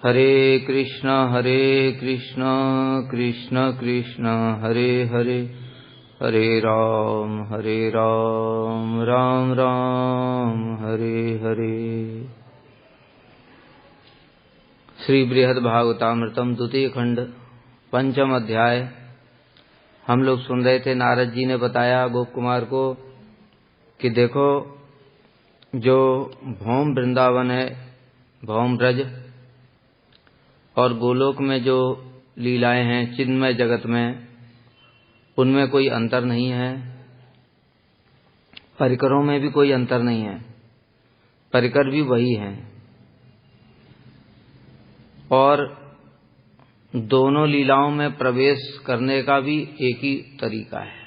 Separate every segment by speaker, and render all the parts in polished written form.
Speaker 1: हरे कृष्ण कृष्ण कृष्ण हरे हरे, हरे राम राम राम हरे हरे। श्री बृहद भागवतामृतम द्वितीय खंड पंचम अध्याय। हम लोग सुन रहे थे, नारद जी ने बताया गोप कुमार को कि देखो, जो भौम वृंदावन है, भौम ब्रज, और गोलोक में जो लीलाएं हैं चिन्मय जगत में, उनमें कोई अंतर नहीं है। परिकरों में भी कोई अंतर नहीं है, परिकर भी वही हैं। और दोनों लीलाओं में प्रवेश करने का भी एक ही तरीका है।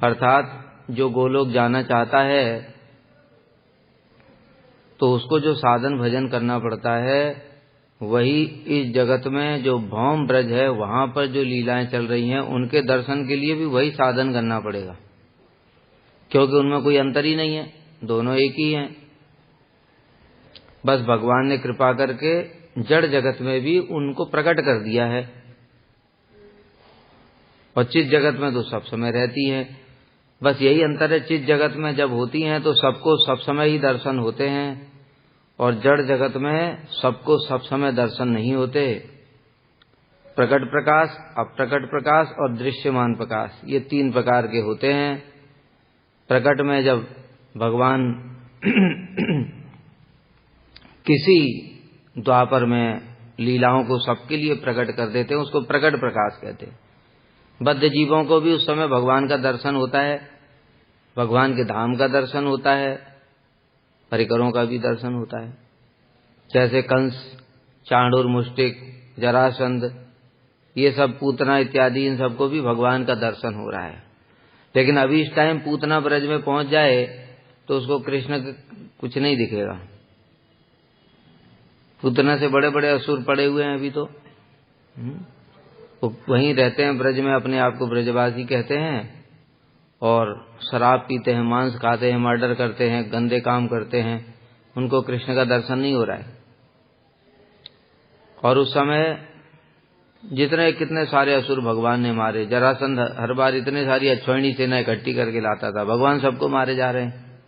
Speaker 1: अर्थात जो गोलोक जाना चाहता है तो उसको जो साधन भजन करना पड़ता है, वही इस जगत में जो भौम ब्रज है वहां पर जो लीलाएं चल रही हैं उनके दर्शन के लिए भी वही साधन करना पड़ेगा, क्योंकि उनमें कोई अंतर ही नहीं है, दोनों एक ही हैं। बस भगवान ने कृपा करके जड़ जगत में भी उनको प्रकट कर दिया है, और चित जगत में तो सब समय रहती है। बस यही अंतर है, चित जगत में जब होती हैं तो सबको सब समय ही दर्शन होते हैं, और जड़ जगत में सबको सब समय दर्शन नहीं होते। प्रकट प्रकाश, अप्रकट प्रकाश और दृश्यमान प्रकाश, ये तीन प्रकार के होते हैं। प्रकट में जब भगवान किसी द्वापर में लीलाओं को सबके लिए प्रकट कर देते हैं, उसको प्रकट प्रकाश कहते हैं। बद्ध जीवों को भी उस समय भगवान का दर्शन होता है, भगवान के धाम का दर्शन होता है, परिकरों का भी दर्शन होता है। जैसे कंस, चाणूर, मुष्टिक, जरासंध, ये सब पूतना इत्यादि, इन सबको भी भगवान का दर्शन हो रहा है। लेकिन अभी इस टाइम पूतना ब्रज में पहुंच जाए तो उसको कृष्ण कुछ नहीं दिखेगा। पूतना से बड़े बड़े असुर पड़े हुए हैं अभी तो, वो वहीं रहते हैं ब्रज में, अपने आप को ब्रजवासी कहते हैं, और शराब पीते हैं, मांस खाते हैं, मर्डर करते हैं, गंदे काम करते हैं। उनको कृष्ण का दर्शन नहीं हो रहा है। और उस समय जितने कितने सारे असुर भगवान ने मारे। जरासंध हर बार इतने सारी अक्षौहिणी सेना इकट्ठी करके लाता था, भगवान सबको मारे जा रहे हैं,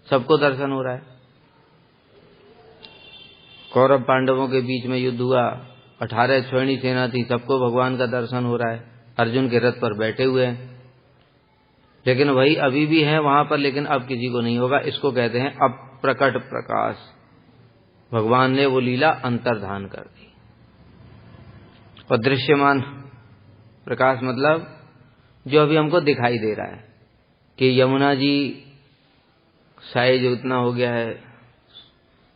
Speaker 1: सबको दर्शन हो रहा है। कौरव पांडवों के बीच में युद्ध हुआ, 18 अक्षौहिणी सेना थी, सबको भगवान का दर्शन हो रहा है, अर्जुन के रथ पर बैठे हुए हैं। लेकिन वही अभी भी है वहां पर, लेकिन अब किसी को नहीं होगा। इसको कहते हैं अप्रकट प्रकाश। भगवान ने वो लीला अंतर्धान कर दी। और दृश्यमान प्रकाश मतलब जो अभी हमको दिखाई दे रहा है कि यमुना जी साइज उतना हो गया है,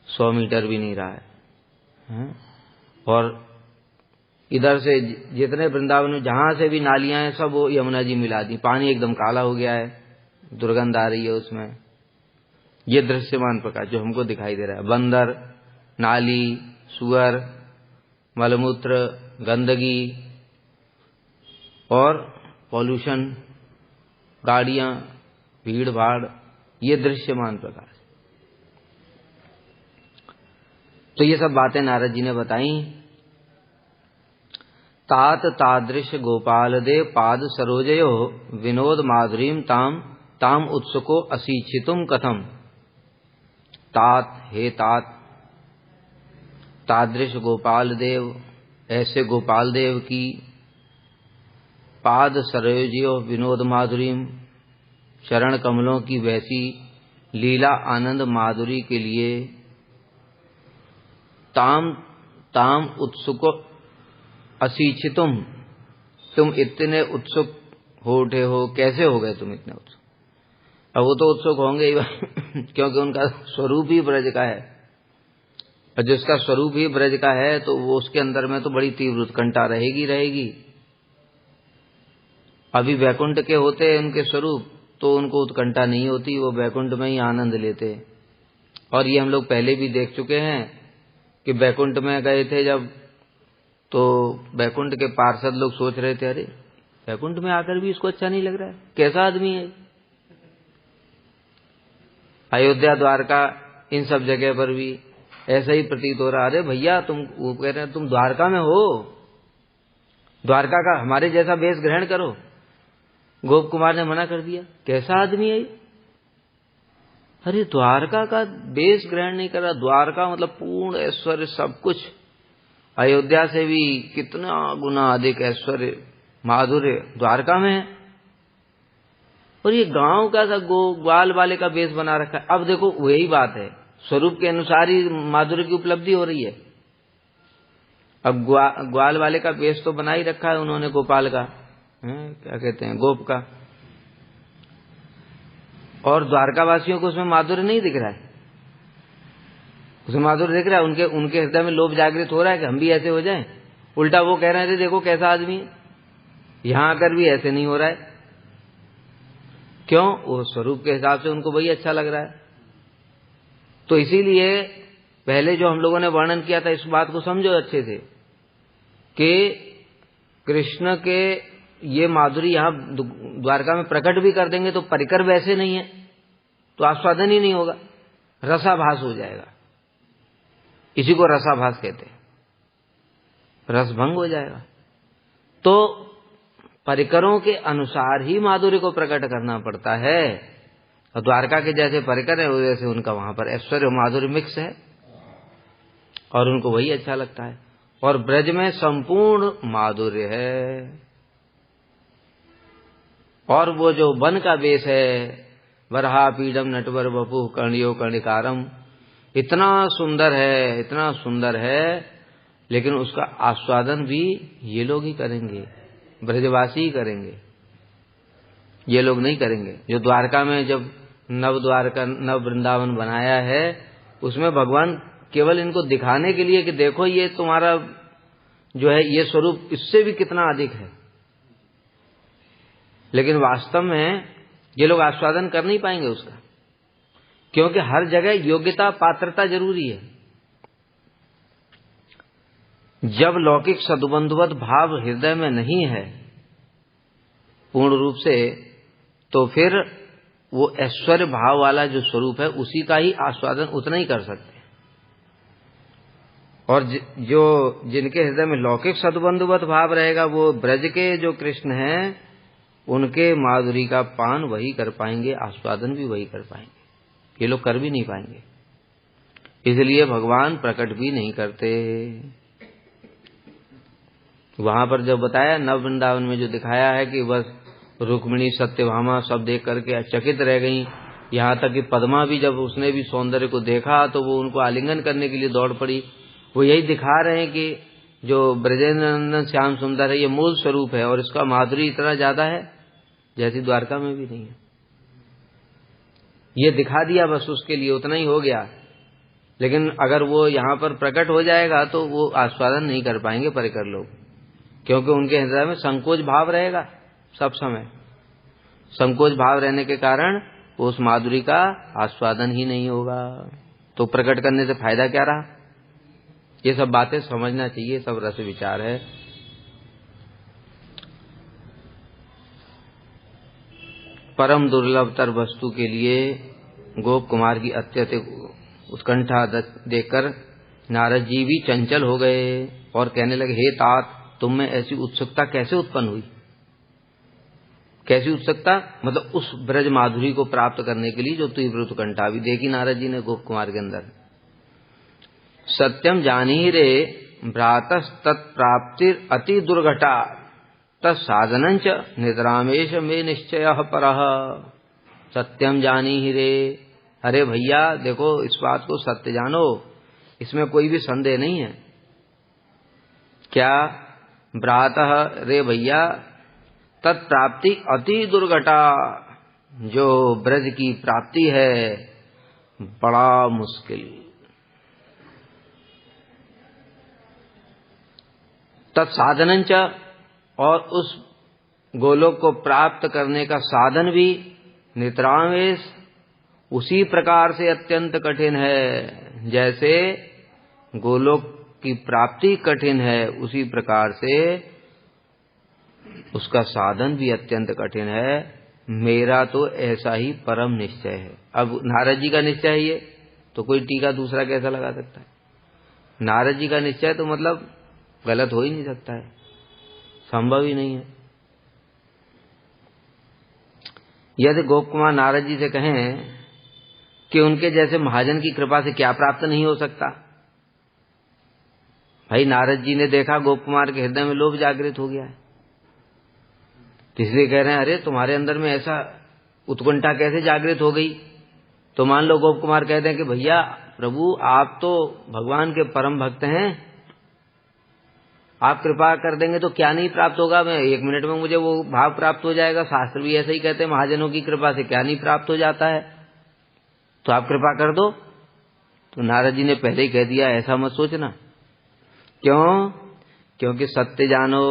Speaker 1: 100 मीटर भी नहीं रहा है। और इधर से जितने वृंदावन में जहां से भी नालियां हैं सब वो यमुना जी मिला दी, पानी एकदम काला हो गया है, दुर्गंध आ रही है उसमें। ये दृश्यमान प्रकाश जो हमको दिखाई दे रहा है। बंदर, नाली, सुअर, मलमूत्र, गंदगी और पॉल्यूशन, गाड़ियां, भीड़ भाड़, ये दृश्यमान प्रकाश। तो ये सब बातें नारद जी ने बताई। तात तादृश गोपाल देव पाद सरोजयो विनोद माधुरीम ताम ताम उत्सुको असीचितुम कथम। तात, हे तात, तादृश गोपाल देव, ऐसे गोपाल देव की, पाद सरोजयो विनोद माधुरीम, चरण कमलों की वैसी लीला आनंद माधुरी के लिए, ताम ताम उत्सुको असीचितुम, तुम इतने उत्सुक हो उठे हो, कैसे हो गए तुम इतने उत्सुक? अब वो तो उत्सुक होंगे ही क्योंकि उनका स्वरूप ही ब्रज का है, और जिसका स्वरूप ही ब्रज का है तो वो उसके अंदर में तो बड़ी तीव्र उत्कंठा रहेगी रहेगी। अभी वैकुंठ के होते हैं उनके स्वरूप तो उनको उत्कंठा नहीं होती, वो वैकुंठ में ही आनंद लेते। और ये हम लोग पहले भी देख चुके हैं कि वैकुंठ में गए थे जब, तो वैकुंठ के पार्षद लोग सोच रहे थे, अरे वैकुंठ में आकर भी इसको अच्छा नहीं लग रहा है, कैसा आदमी है। अयोध्या, द्वारका, इन सब जगह पर भी ऐसा ही प्रतीत हो रहा। अरे भैया तुम, वो कह रहे हैं तुम द्वारका में हो, द्वारका का हमारे जैसा वेश ग्रहण करो। गोप कुमार ने मना कर दिया, कैसा आदमी है ये? अरे द्वारका का वेश ग्रहण नहीं कर रहा। द्वारका मतलब पूर्ण ऐश्वर्य, सब कुछ। अयोध्या से भी कितना गुना अधिक ऐश्वर्य माधुर्य द्वारका में है, और ये गांव का सा ग्वाल वाले का वेश बना रखा है। अब देखो वही बात है, स्वरूप के अनुसार ही माधुर्य की उपलब्धि हो रही है। अब ग्वाल वाले का वेश तो बना ही रखा है उन्होंने, गोपाल का, क्या कहते हैं, गोप का, और द्वारकावासियों को उसमें माधुर्य नहीं दिख रहा है। उसमें माधुर्य दिख रहा है, उनके हृदय में लोभ जागृत हो रहा है कि हम भी ऐसे हो जाएं। उल्टा वो कह रहे थे देखो कैसा आदमी है, यहां आकर भी ऐसे नहीं हो रहा है। क्यों? वो स्वरूप के हिसाब से उनको वही अच्छा लग रहा है। तो इसीलिए पहले जो हम लोगों ने वर्णन किया था, इस बात को समझो अच्छे से कि कृष्ण के ये माधुरी यहां द्वारका में प्रकट भी कर देंगे तो परिकर वैसे नहीं है, तो आस्वादन ही नहीं होगा, रसाभास हो जाएगा। इसी को रसाभास कहते हैं, रसभंग हो जाएगा। तो परिकरों के अनुसार ही माधुर्य को प्रकट करना पड़ता है। और द्वारका के जैसे परिकर है वैसे उनका वहां पर ऐश्वर्य और माधुर्य मिक्स है, और उनको वही अच्छा लगता है। और ब्रज में संपूर्ण माधुर्य है। और वो जो वन का वेश है, वरहा पीडम नटवर वपु कर्णियो कर्णिकारम, इतना सुंदर है, इतना सुंदर है, लेकिन उसका आस्वादन भी ये लोग ही करेंगे, ब्रजवासी ही करेंगे, ये लोग नहीं करेंगे। जो द्वारका में जब नव वृंदावन बनाया है, उसमें भगवान केवल इनको दिखाने के लिए कि देखो ये तुम्हारा जो है ये स्वरूप इससे भी कितना अधिक है, लेकिन वास्तव में ये लोग आस्वादन कर नहीं पाएंगे उसका, क्योंकि हर जगह योग्यता पात्रता जरूरी है। जब लौकिक सद्बंधुवत भाव हृदय में नहीं है पूर्ण रूप से, तो फिर वो ऐश्वर्य भाव वाला जो स्वरूप है उसी का ही आस्वादन उतना ही कर सकते हैं। और जो जिनके हृदय में लौकिक सद्बंधुवत भाव रहेगा, वो ब्रज के जो कृष्ण हैं उनके माधुरी का पान वही कर पाएंगे, आस्वादन भी वही कर पाएंगे, ये लोग कर भी नहीं पाएंगे। इसलिए भगवान प्रकट भी नहीं करते। वहां पर जब बताया नव वृंदावन में जो दिखाया है कि बस रुक्मिणी सत्यभामा सब देख करके चकित रह गईं, यहाँ तक कि पद्मा भी जब उसने भी सौंदर्य को देखा तो वो उनको आलिंगन करने के लिए दौड़ पड़ी। वो यही दिखा रहे हैं कि जो ब्रजेंद्र नंदन श्याम सुंदर है ये मूल स्वरूप है, और इसका माधुरी इतना ज्यादा है जैसी द्वारका में भी नहीं है। ये दिखा दिया बस, उसके लिए उतना ही हो गया। लेकिन अगर वो यहाँ पर प्रकट हो जाएगा तो वो आस्वादन नहीं कर पाएंगे परिकर लोग, क्योंकि उनके हृदय में संकोच भाव रहेगा सब समय। संकोच भाव रहने के कारण उस माधुरी का आस्वादन ही नहीं होगा, तो प्रकट करने से फायदा क्या रहा। ये सब बातें समझना चाहिए, सब रस विचार है। परम दुर्लभतर वस्तु के लिए गोप कुमार की अत्यधिक उत्कंठा देखकर नारद जी भी चंचल हो गए और कहने लगे, हे तात, तुम में ऐसी उत्सुकता कैसे उत्पन्न हुई? कैसी उत्सुकता? मतलब उस ब्रज माधुरी को प्राप्त करने के लिए जो तीव्र उत्कंठा भी देखी नारद जी ने गोप कुमार के अंदर। सत्यम जानी रे भ्रातस तत्प्राप्तिर अति दुर्घटा तत्साधनं च निद्रामेश में निश्चय परः। सत्यम जानी ही रे, अरे भैया देखो इस बात को सत्य जानो, इसमें कोई भी संदेह नहीं है। क्या? भ्रातः, रे भैया, तत्प्राप्ति अति दुर्घटा, जो ब्रज की प्राप्ति है बड़ा मुश्किल। तत्साधनं च, और उस गोलोक को प्राप्त करने का साधन भी निद्रावेश उसी प्रकार से अत्यंत कठिन है। जैसे गोलोक की प्राप्ति कठिन है उसी प्रकार से उसका साधन भी अत्यंत कठिन है। मेरा तो ऐसा ही परम निश्चय है। अब नारद जी का निश्चय है ये, तो कोई टीका दूसरा कैसा लगा सकता है? नारद जी का निश्चय तो मतलब गलत हो ही नहीं सकता है, संभव ही नहीं है। यदि गोप कुमार नारद जी से कहें कि उनके जैसे महाजन की कृपा से क्या प्राप्त नहीं हो सकता, भाई नारद जी ने देखा गोप कुमार के हृदय में लोभ जागृत हो गया है, इसलिए कह रहे हैं अरे तुम्हारे अंदर में ऐसा उत्कंठा कैसे जागृत हो गई। तो मान लो गोप कुमार कहते हैं कि भैया प्रभु आप तो भगवान के परम भक्त हैं, आप कृपा कर देंगे तो क्या नहीं प्राप्त होगा, मैं 1 मिनट में मुझे वो भाव प्राप्त हो जाएगा। शास्त्र भी ऐसे ही कहते हैं महाजनों की कृपा से क्या नहीं प्राप्त हो जाता है, तो आप कृपा कर दो। तो नारद जी ने पहले ही कह दिया ऐसा मत सोचना। क्यों? क्योंकि सत्य जानो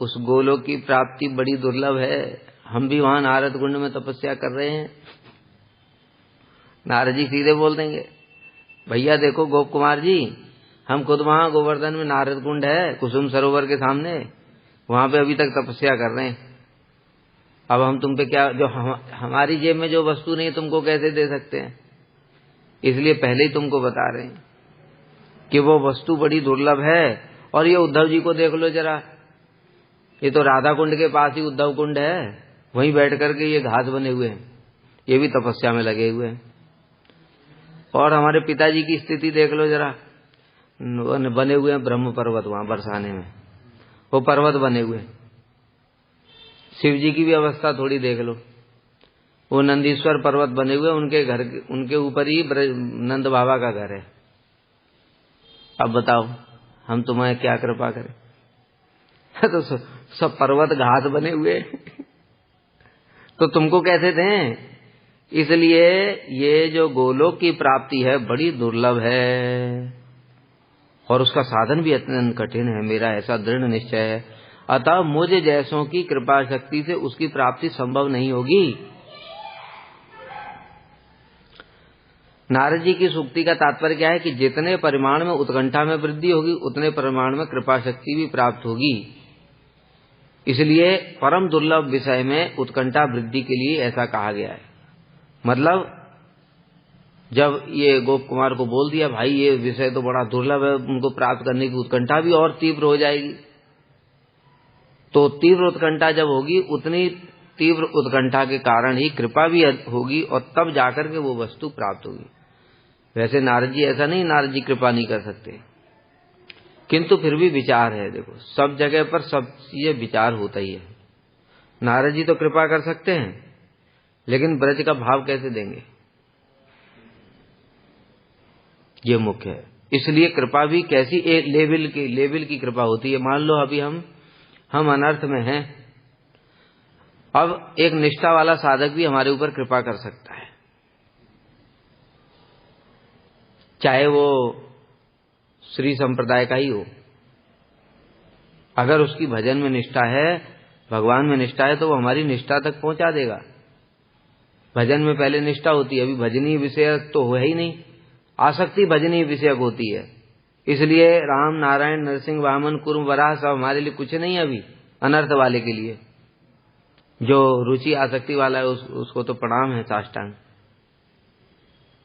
Speaker 1: उस गोलोक की प्राप्ति बड़ी दुर्लभ है। हम भी वहां नारद कुंड में तपस्या कर रहे हैं। नारद जी सीधे बोल देंगे भैया देखो गोप कुमार जी, हम खुद वहां गोवर्धन में नारद कुंड है कुसुम सरोवर के सामने, वहां पे अभी तक तपस्या कर रहे हैं। अब हम तुम पे क्या, जो हमारी जेब में जो वस्तु नहीं तुमको कैसे दे सकते हैं, इसलिए पहले ही तुमको बता रहे हैं कि वो वस्तु बड़ी दुर्लभ है। और ये उद्धव जी को देख लो जरा, ये तो राधा कुंड के पास ही उद्धव कुंड है, वहीं बैठ करके ये घास बने हुए हैं, ये भी तपस्या में लगे हुए हैं। और हमारे पिताजी की स्थिति देख लो जरा, बने हुए हैं ब्रह्म पर्वत वहां बरसाने में, वो पर्वत बने हुए हैं। शिव जी की भी अवस्था थोड़ी देख लो, वो नंदीश्वर पर्वत बने हुए, उनके घर उनके ऊपर ही नंद बाबा का घर है। अब बताओ हम तुम्हें क्या कृपा करें। तो सब पर्वत घास बने हुए तो तुमको कैसे दें। इसलिए ये जो गोलोक की प्राप्ति है बड़ी दुर्लभ है और उसका साधन भी अत्यंत कठिन है, मेरा ऐसा दृढ़ निश्चय है। अतः मुझ जैसों की कृपा शक्ति से उसकी प्राप्ति संभव नहीं होगी। नारद जी की सूक्ति का तात्पर्य क्या है कि जितने परिमाण में उत्कंठा में वृद्धि होगी उतने परिमाण में कृपा शक्ति भी प्राप्त होगी। इसलिए परम दुर्लभ विषय में उत्कंठा वृद्धि के लिए ऐसा कहा गया है। मतलब जब ये गोप कुमार को बोल दिया भाई ये विषय तो बड़ा दुर्लभ है, उनको प्राप्त करने की उत्कंठा भी और तीव्र हो जाएगी। तो तीव्र उत्कंठा जब होगी उतनी तीव्र उत्कंठा के कारण ही कृपा भी होगी और तब जाकर के वो वस्तु प्राप्त होगी। वैसे नारद जी ऐसा नहीं, नारद जी कृपा नहीं कर सकते, किंतु फिर भी विचार है। देखो सब जगह पर सब चीजें विचार होता ही है। नारद जी तो कृपा कर सकते हैं, लेकिन ब्रज का भाव कैसे देंगे, ये मुख्य है। इसलिए कृपा भी कैसी एक लेवल की कृपा होती है। मान लो अभी हम अनर्थ में हैं, अब एक निष्ठा वाला साधक भी हमारे ऊपर कृपा कर सकता है, चाहे वो श्री संप्रदाय का ही हो। अगर उसकी भजन में निष्ठा है, भगवान में निष्ठा है, तो वो हमारी निष्ठा तक पहुंचा देगा। भजन में पहले निष्ठा होती है, अभी भजनीय विषयक तो हो ही नहीं, आसक्ति भजनीय विषयक होती है। इसलिए राम नारायण नरसिंह वामन कुर्म वराह सब हमारे लिए कुछ नहीं है। अभी अनर्थ वाले के लिए जो रुचि आसक्ति वाला है उसको तो प्रणाम है, साष्टांग,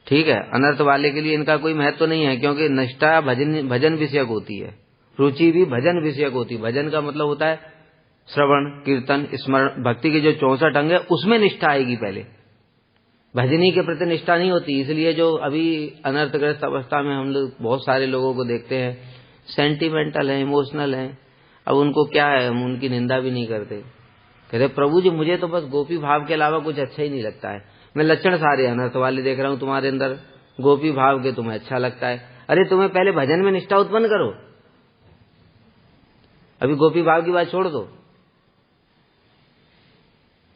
Speaker 1: ठीक है। अनर्थ वाले के लिए इनका कोई महत्व नहीं है, क्योंकि निष्ठा भजन विषयक होती है, रुचि भी भजन विषयक होती है। भजन का मतलब होता है श्रवण कीर्तन स्मरण, भक्ति के जो 64 अंग है उसमें निष्ठा आएगी पहले, भजनी के प्रति निष्ठा नहीं होती। इसलिए जो अभी अनर्थग्रस्त अवस्था में हम लोग बहुत सारे लोगों को देखते हैं, सेंटिमेंटल है, इमोशनल है। अब उनको क्या है, हम उनकी निंदा भी नहीं करते, कहते प्रभु जी मुझे तो बस गोपी भाव के अलावा कुछ अच्छा ही नहीं लगता है। मैं लक्षण सारे अनर्थ वाले देख रहा हूं तुम्हारे अंदर, गोपी भाव के तुम्हें अच्छा लगता है। अरे तुम्हें पहले भजन में निष्ठा उत्पन्न करो, अभी गोपी भाव की बात छोड़ दो,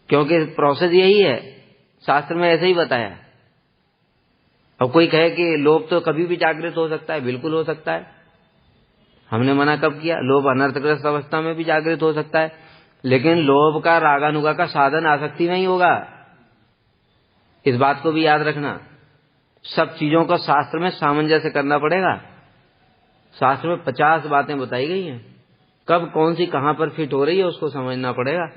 Speaker 1: क्योंकि प्रोसेस यही है, शास्त्र में ऐसे ही बताया। अब कोई कहे कि लोभ तो कभी भी जागृत हो सकता है, बिल्कुल हो सकता है। हमने मना कब किया? लोभ अनर्थग्रस्त अवस्था में भी जागृत हो सकता है, लेकिन लोभ का रागानुगा का साधन आसक्ति में ही होगा। इस बात को भी याद रखना। सब चीजों का शास्त्र में सामंजस्य करना पड़ेगा। शास्त्र में 50 बातें बताई गई हैं, कब कौन सी कहां पर फिट हो रही है उसको समझना पड़ेगा।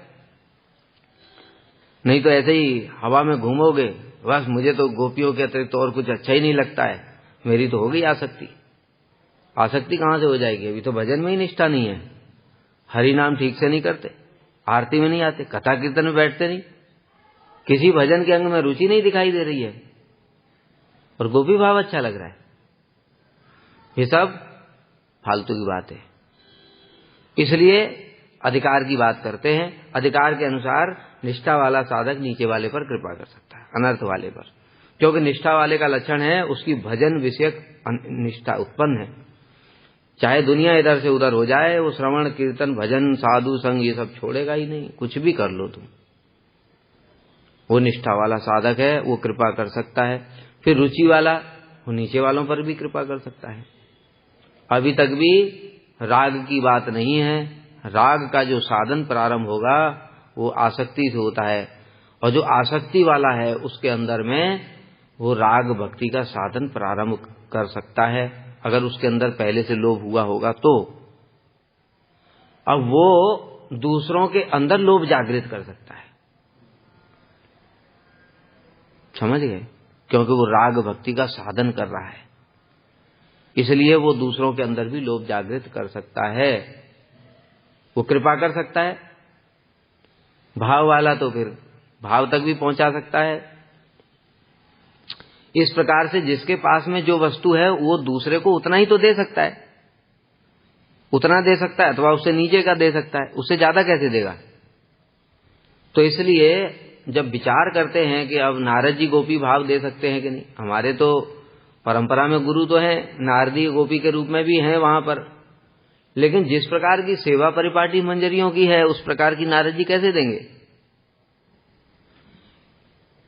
Speaker 1: नहीं तो ऐसे ही हवा में घूमोगे, बस मुझे तो गोपियों के अतिरिक्त और कुछ अच्छा ही नहीं लगता है, मेरी तो हो गई आसक्ति। आसक्ति कहाँ से हो जाएगी? अभी तो भजन में ही निष्ठा नहीं है, हरि नाम ठीक से नहीं करते, आरती में नहीं आते, कथा कीर्तन में बैठते नहीं, किसी भजन के अंग में रुचि नहीं दिखाई दे रही है, और गोपी भाव अच्छा लग रहा है। ये सब फालतू की बात है। इसलिए अधिकार की बात करते हैं। अधिकार के अनुसार निष्ठा वाला साधक नीचे वाले पर कृपा कर सकता है, अनर्थ वाले पर, क्योंकि निष्ठा वाले का लक्षण है उसकी भजन विषयक निष्ठा उत्पन्न है। चाहे दुनिया इधर से उधर हो जाए, वो श्रवण कीर्तन भजन साधु संग ये सब छोड़ेगा ही नहीं, कुछ भी कर लो तुम। वो निष्ठा वाला साधक है, वो कृपा कर सकता है। फिर रुचि वाला, वो नीचे वालों पर भी कृपा कर सकता है। अभी तक भी राग की बात नहीं है। राग का जो साधन प्रारंभ होगा वो आसक्ति से होता है, और जो आसक्ति वाला है उसके अंदर में वो राग भक्ति का साधन प्रारंभ कर सकता है, अगर उसके अंदर पहले से लोभ हुआ होगा तो। अब वो दूसरों के अंदर लोभ जागृत कर सकता है, समझ गए? क्योंकि वो राग भक्ति का साधन कर रहा है, इसलिए वो दूसरों के अंदर भी लोभ जागृत कर सकता है, वो कृपा कर सकता है। भाव वाला तो फिर भाव तक भी पहुंचा सकता है। इस प्रकार से जिसके पास में जो वस्तु है वो दूसरे को उतना ही तो दे सकता है, उतना दे सकता है, अथवा उससे नीचे का दे सकता है, उससे ज्यादा कैसे देगा? तो इसलिए जब विचार करते हैं कि अब नारद जी गोपी भाव दे सकते हैं कि नहीं, हमारे तो परंपरा में गुरु तो हैं, नारदी गोपी के रूप में भी हैं वहां पर, लेकिन जिस प्रकार की सेवा परिपाटी मंजरियों की है उस प्रकार की नारद जी कैसे देंगे?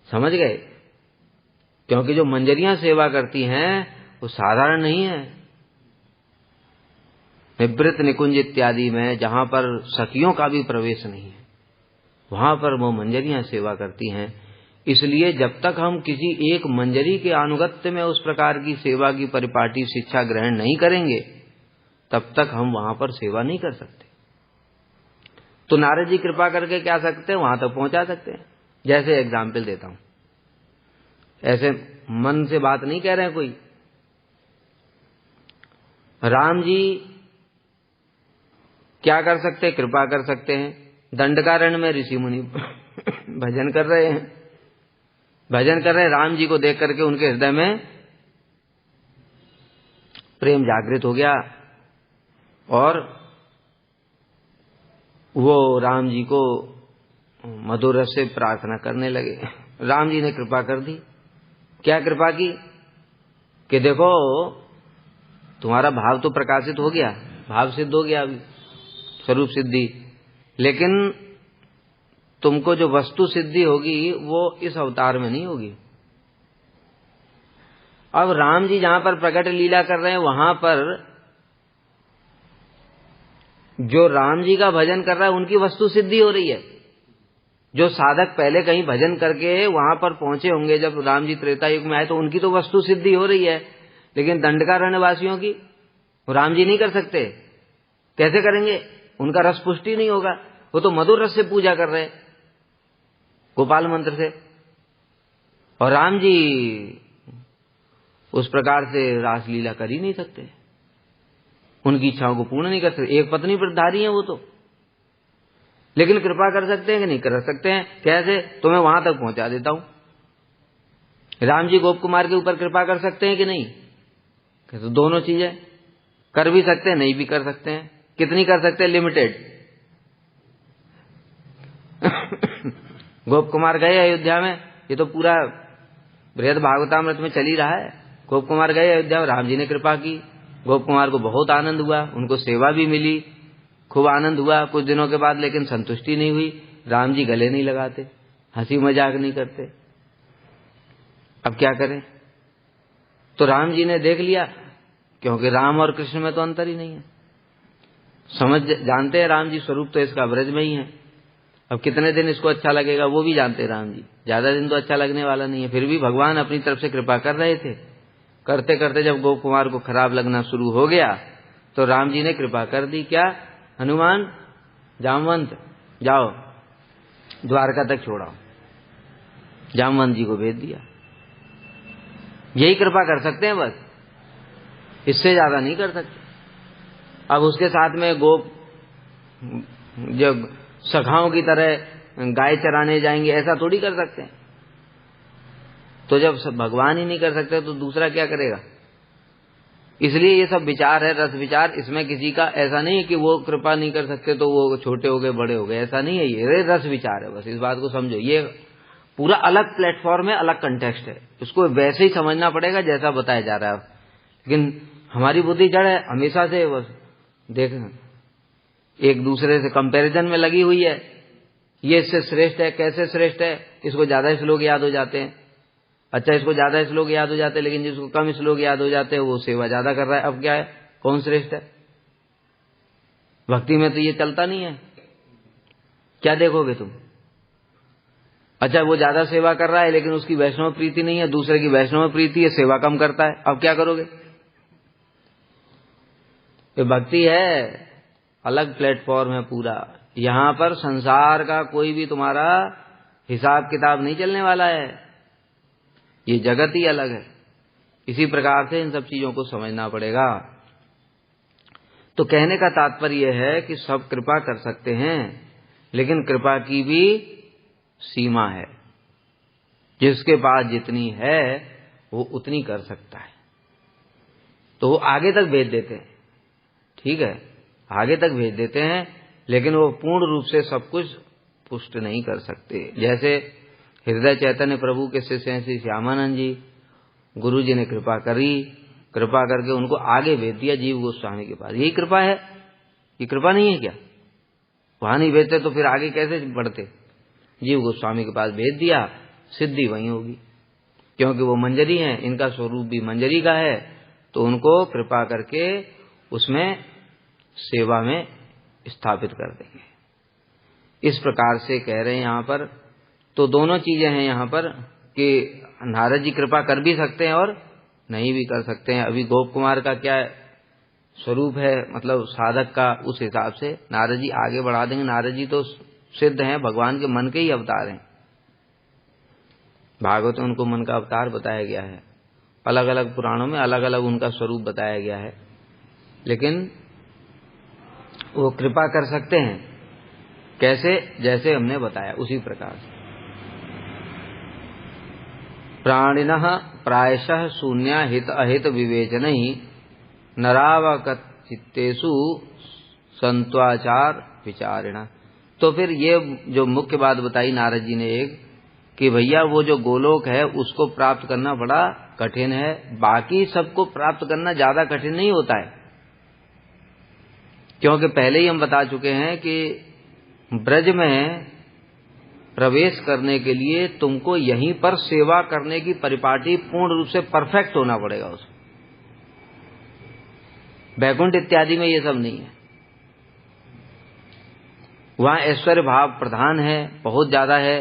Speaker 1: समझ गए? क्योंकि जो मंजरियां सेवा करती हैं वो साधारण नहीं है। निवृत्त निकुंज इत्यादि में जहां पर सखियों का भी प्रवेश नहीं है, वहां पर वो मंजरियां सेवा करती हैं। इसलिए जब तक हम किसी एक मंजरी के अनुगत्य में उस प्रकार की सेवा की परिपाटी शिक्षा ग्रहण नहीं करेंगे, तब तक हम वहां पर सेवा नहीं कर सकते। तो नारद जी कृपा करके क्या सकते हैं, वहां तक पहुंचा सकते हैं। जैसे एग्जाम्पल देता हूं, ऐसे मन से बात नहीं कह रहे हैं कोई। राम जी क्या कर सकते हैं? कृपा कर सकते हैं। दंडकारण्य में ऋषि मुनि भजन कर रहे हैं, भजन कर रहे हैं, राम जी को देख करके उनके हृदय में प्रेम जागृत हो गया और वो राम जी को मधुर रस से प्रार्थना करने लगे। राम जी ने कृपा कर दी। क्या कृपा की? कि देखो तुम्हारा भाव तो प्रकाशित हो गया, भाव सिद्ध हो गया, अभी स्वरूप सिद्धि, लेकिन तुमको जो वस्तु सिद्धि होगी वो इस अवतार में नहीं होगी। अब राम जी जहां पर प्रकट लीला कर रहे हैं वहां पर जो राम जी का भजन कर रहा है उनकी वस्तु सिद्धि हो रही है। जो साधक पहले कहीं भजन करके वहां पर पहुंचे होंगे, जब राम जी त्रेता युग में आए, तो उनकी तो वस्तु सिद्धि हो रही है, लेकिन दंडकारण्य वासियों की राम जी नहीं कर सकते। कैसे करेंगे? उनका रस पुष्टि नहीं होगा, वो तो मधुर रस से पूजा कर रहे हैं, गोपाल मंत्र से, और राम जी उस प्रकार से रासलीला कर ही नहीं सकते, उनकी इच्छाओं को पूर्ण नहीं कर सकते। एक पत्नी व्रतधारी है वो तो, लेकिन कृपा कर सकते हैं कि नहीं कर सकते हैं? कैसे? तो मैं वहां तक पहुंचा देता हूं। राम जी गोप कुमार के ऊपर कृपा कर सकते हैं कि नहीं? तो दोनों चीजें कर भी सकते हैं, नहीं भी कर सकते हैं। कितनी कर सकते हैं? लिमिटेड। गोप कुमार गए अयोध्या में, ये तो पूरा बृहद भागवतामृत में चल ही रहा है। गोप कुमार गए अयोध्या में, राम जी ने कृपा की, गोप कुमार को बहुत आनंद हुआ, उनको सेवा भी मिली, खूब आनंद हुआ। कुछ दिनों के बाद लेकिन संतुष्टि नहीं हुई, राम जी गले नहीं लगाते, हंसी मजाक नहीं करते। अब क्या करें? तो राम जी ने देख लिया, क्योंकि राम और कृष्ण में तो अंतर ही नहीं है, समझ जानते हैं राम जी स्वरूप तो इसका ब्रज में ही है। अब कितने दिन इसको अच्छा लगेगा वो भी जानते हैं राम जी, ज्यादा दिन तो अच्छा लगने वाला नहीं है। फिर भी भगवान अपनी तरफ से कृपा कर रहे थे। करते करते जब गोप कुमार को खराब लगना शुरू हो गया तो राम जी ने कृपा कर दी। क्या? हनुमान जामवंत जाओ द्वारका तक छोड़ाओ, जामवंत जी को भेज दिया। यही कृपा कर सकते हैं बस, इससे ज्यादा नहीं कर सकते। अब उसके साथ में गोप जो सखाओं की तरह गाय चराने जाएंगे, ऐसा थोड़ी कर सकते हैं। तो जब भगवान ही नहीं कर सकते तो दूसरा क्या करेगा? इसलिए ये सब विचार है, रस विचार। इसमें किसी का ऐसा नहीं है कि वो कृपा नहीं कर सकते तो वो छोटे हो गए बड़े हो गए, ऐसा नहीं है। ये रस विचार है, बस इस बात को समझो। ये पूरा अलग प्लेटफॉर्म है, अलग कंटेक्स्ट है, इसको वैसे ही समझना पड़ेगा जैसा बताया जा रहा है। लेकिन हमारी बुद्धि जड़ है, हमेशा से बस देख एक दूसरे से कंपैरिजन में लगी हुई है। ये इससे श्रेष्ठ है, कैसे श्रेष्ठ है, इसको ज्यादा श्लोक याद हो जाते हैं। अच्छा, इसको ज्यादा श्लोक याद हो जाते हैं, लेकिन जिसको कम श्लोक याद हो जाते हैं वो सेवा ज्यादा कर रहा है। अब क्या है, कौन श्रेष्ठ है? भक्ति में तो ये चलता नहीं है। क्या देखोगे तुम? अच्छा, वो ज्यादा सेवा कर रहा है लेकिन उसकी वैष्णव प्रीति नहीं है, दूसरे की वैष्णव प्रीति है, सेवा कम करता है। अब क्या करोगे? ये भक्ति है, अलग प्लेटफॉर्म है पूरा। यहां पर संसार का कोई भी तुम्हारा हिसाब किताब नहीं चलने वाला है, ये जगत ही अलग है। इसी प्रकार से इन सब चीजों को समझना पड़ेगा। तो कहने का तात्पर्य है कि सब कृपा कर सकते हैं, लेकिन कृपा की भी सीमा है। जिसके पास जितनी है वो उतनी कर सकता है, तो वो आगे तक भेज देते हैं। ठीक है, आगे तक भेज देते हैं, लेकिन वो पूर्ण रूप से सब कुछ पुष्ट नहीं कर सकते। जैसे हृदय चैतन्य प्रभु के शिष्य हैं श्री श्यामानंद जी, गुरु जी ने कृपा करी, कृपा करके उनको आगे भेज दिया जीव गोस्वामी के पास। यही कृपा है, ये कृपा नहीं है क्या? वहां नहीं भेजते तो फिर आगे कैसे बढ़ते? जीव गोस्वामी के पास भेज दिया, सिद्धि वहीं होगी, क्योंकि वो मंजरी हैं, इनका स्वरूप भी मंजरी का है। तो उनको कृपा करके उसमें सेवा में स्थापित कर देंगे। इस प्रकार से कह रहे हैं यहां पर। तो दोनों चीजें हैं यहां पर कि नारद जी कृपा कर भी सकते हैं और नहीं भी कर सकते हैं। अभी गोप कुमार का क्या स्वरूप है, मतलब साधक का, उस हिसाब से नारद जी आगे बढ़ा देंगे। नारद जी तो सिद्ध हैं, भगवान के मन के ही अवतार हैं। भागवत में उनको मन का अवतार बताया गया है, अलग अलग पुराणों में अलग अलग उनका स्वरूप बताया गया है। लेकिन वो कृपा कर सकते हैं, कैसे? जैसे हमने बताया उसी प्रकार से। प्राणिनः प्रायशः शून्य हित अहित विवेचन ही नरावगत चित्तेषु संत्वाचार विचारिणा। तो फिर ये जो मुख्य बात बताई नारद जी ने एक, कि भैया वो जो गोलोक है उसको प्राप्त करना बड़ा कठिन है, बाकी सबको प्राप्त करना ज्यादा कठिन नहीं होता है। क्योंकि पहले ही हम बता चुके हैं कि ब्रज में प्रवेश करने के लिए तुमको यहीं पर सेवा करने की परिपाटी पूर्ण रूप से परफेक्ट होना पड़ेगा उसमें। वैकुंठ इत्यादि में ये सब नहीं है। वहां ऐश्वर्य भाव प्रधान है, बहुत ज्यादा है,